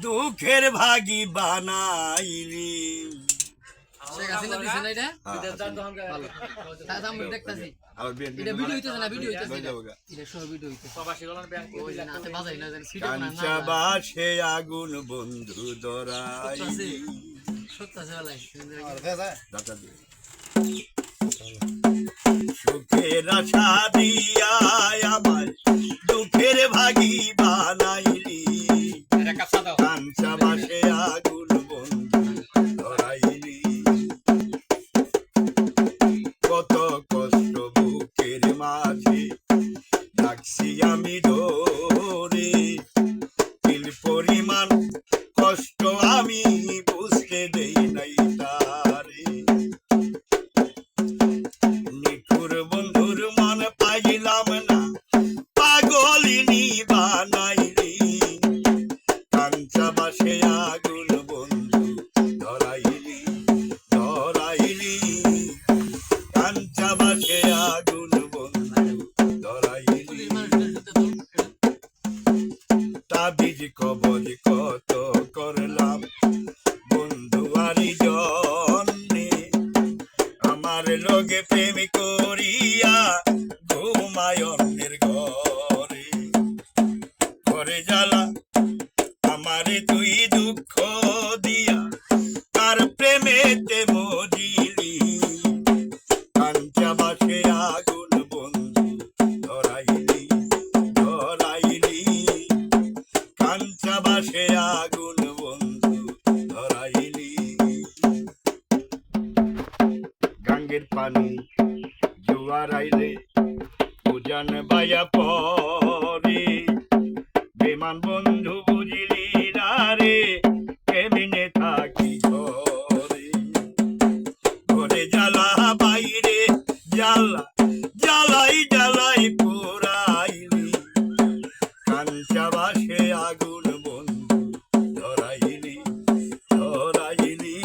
দুঃখের ভাগী বানাইলি কাঞ্চাবাসে আগুন বন্ধু ধরাইলি সুখের আশা দিয়া আমার দুঃখের ভাগী বানাইলি কাঞ্চাবাসে আগুন বন্ধু ধরাইলি কত কষ্ট বুকের মাঝে রাখছি আমি ধরে তিল পরিমাণ কষ্ট আমি বুঝতে দেই নাই তারে নিঠুর বন্ধুর মন পাইলাম না পাগলিনী বানাইলি কাঞ্চাবাসে আগুন বন্ধু ধরাইলি ধরাইলি কাঞ্চাবাসে আগুন বন্ধু ধরাইলি তাবিজ কবজ কত করলাম বন্ধু আরি জন্যে আমার লগে প্রেম করিয়া ঘুমায় অন্যের ঘরে ঘরে জ্বালা আমারে তুই দুঃখ দিয়া তার প্রেমেতে মজিলি কাঞ্চাবাসে আগুন বন্ধু ধরাইলি ধরাইলি কাঞ্চাবাসে আগুন বন্ধু ধরাইলি গাঙ্গের পানি জোয়ার আইলে উজান বায়া পরে বেমান বন্ধু বুঝিলি না রে কেমনে থাকি ঘরে ঘরে জ্বালা বাইরে জ্বালা জ্বালাই জ্বালাই পোড়াইলি কাঞ্চাবাসে আগুন বন্ধু ধরাইলি ধরাইলি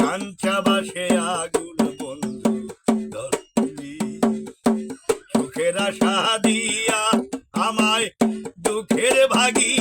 কাঞ্চাবাসে আগুন বন্ধু ধরাইলি সুখের আশা দিয়া আমায় দুঃখের ভাগী